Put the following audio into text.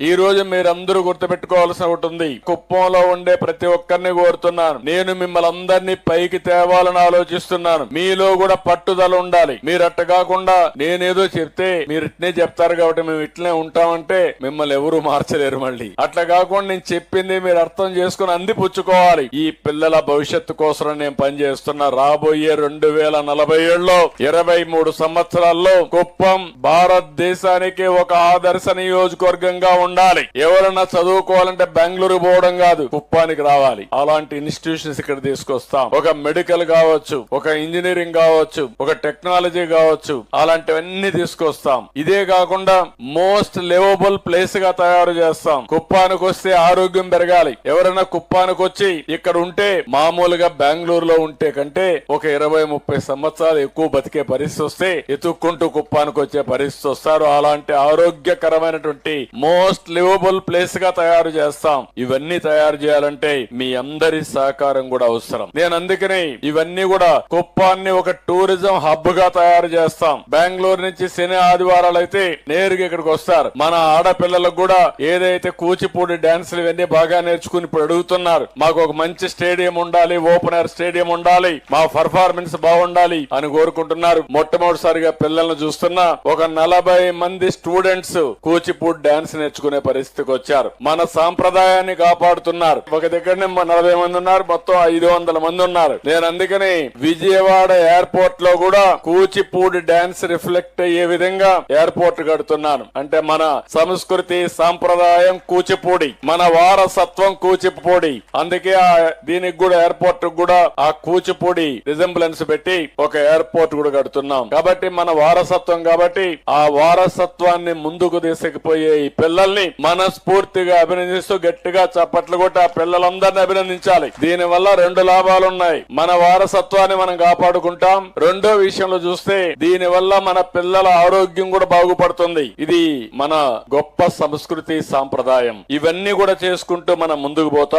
ఈ రోజు మీరందరూ గుర్తుపెట్టుకోవాల్సిన ఒకటి ఉంది. కుప్పంలో ఉండే ప్రతి ఒక్కరిని కోరుతున్నాను, నేను మిమ్మల్ని అందరినీ పైకి తేవాలని ఆలోచిస్తున్నాను. మీలో కూడా పట్టుదల ఉండాలి. మీరు అట్ట కాకుండా నేనేదో చెప్తే మీరు ఇట్నే చెప్తారు కాబట్టి మేము ఇట్లనే ఉంటామంటే మిమ్మల్ని ఎవరు మార్చలేరు. మళ్ళీ అట్లా కాకుండా నేను చెప్పింది మీరు అర్థం చేసుకుని అందిపుచ్చుకోవాలి. ఈ పిల్లల భవిష్యత్తు కోసం నేను పనిచేస్తున్నా. రాబోయే 2047లో 23 సంవత్సరాల్లో కుప్పం భారతదేశానికి ఒక ఆదర్శ నియోజకవర్గంగా ఉండాలి. ఎవరన్నా చదువుకోవాలంటే బెంగళూరు పోవడం కాదు, కుప్పానికి రావాలి. అలాంటి ఇన్స్టిట్యూషన్స్ ఇక్కడ తీసుకొస్తాం. ఒక మెడికల్ కావచ్చు, ఒక ఇంజనీరింగ్ కావచ్చు, ఒక టెక్నాలజీ కావచ్చు, అలాంటివన్నీ తీసుకొస్తాం. ఇదే కాకుండా మోస్ట్ లివబుల్ ప్లేస్ గా తయారు చేస్తాం. కుప్పానికి వస్తే ఆరోగ్యం పెరగాలి. ఎవరైనా కుప్పానికి వచ్చి ఇక్కడ ఉంటే మామూలుగా బెంగళూరులో ఉంటే కంటే ఒక 20-30 సంవత్సరాలు ఎక్కువ బతికే పరిస్థితి వస్తే ఎత్తుక్కుంటూ కుప్పానికి వచ్చే పరిస్థితి వస్తారు. అలాంటి ఆరోగ్యకరమైనటువంటి మోస్ట్ లివబుల్ ప్లేస్ గా తయారు చేస్తాం. ఇవన్నీ తయారు చేయాలంటే మీ అందరి సహకారం కూడా అవసరం. నేను అందుకని ఇవన్నీ కూడా కుప్పాన్ని ఒక టూరిజం హబ్ గా తయారు చేస్తాం. బెంగళూరు నుంచి శని ఆదివారాలు అయితే నేరుగా ఇక్కడికి వస్తారు. మన ఆడపిల్లలకు కూడా ఏదైతే కూచిపూడి డాన్సులు ఇవన్నీ బాగా నేర్చుకుని ఇప్పుడు అడుగుతున్నారు, మాకు ఒక మంచి స్టేడియం ఉండాలి, ఓపెన్ ఎయిర్ స్టేడియం ఉండాలి, మా పర్ఫార్మెన్స్ బాగుండాలి అని కోరుకుంటున్నారు. మొట్టమొదటిసారిగా పిల్లలను చూస్తున్నా ఒక 40 మంది స్టూడెంట్స్ కూచిపూడి డాన్స్ నేర్చుకునే పరిస్థితికి వచ్చారు. మన సాంప్రదాయాన్ని కాపాడుతున్నారు. ఒక దగ్గరనే 40 మంది ఉన్నారు, మొత్తం 500 మంది ఉన్నారు. నేను అందుకని విజయవాడ ఎయిర్పోర్ట్ లో కూడా కూచిపూడి డాన్స్ రిఫ్లెక్ట్ అయ్యే విధంగా ఎయిర్పోర్ట్ కడుతున్నాను. అంటే మన సంస్కృతి సాంప్రదాయం కూచిపూడి, మన వారసత్వం కూచిపూడి. అందుకే దీనికి కూడా ఎయిర్పోర్ట్ కూడా ఆ కూచిపూడి రిజెంబ్లెన్స్ పెట్టి ఒక ఎయిర్పోర్ట్ కూడా కడుతున్నాం. కాబట్టి మన వారసత్వం, కాబట్టి ఆ వారసత్వాన్ని ముందుకు తీసుకుపోయే ఈ పిల్లల్ని మనస్ఫూర్తిగా అభినందిస్తూ గట్టిగా చప్పట్లు కొట్టి ఆ పిల్లలందరినీ అభినందించాలి. దీని వల్ల 2 లాభాలున్నాయి. మన వారసత్వాన్ని మనం కాపాడుకుంటాం. రెండో విషయంలో చూస్తే దీని వల్ల మన పిల్లల ఆరోగ్యం కూడా బాగుపడుతుంది. ఇది మన గొప్ప సంస్కృతి సాంప్రదాయం. ఇవన్నీ కూడా చేసుకుంటూ మనం ముందుకు పోతాం.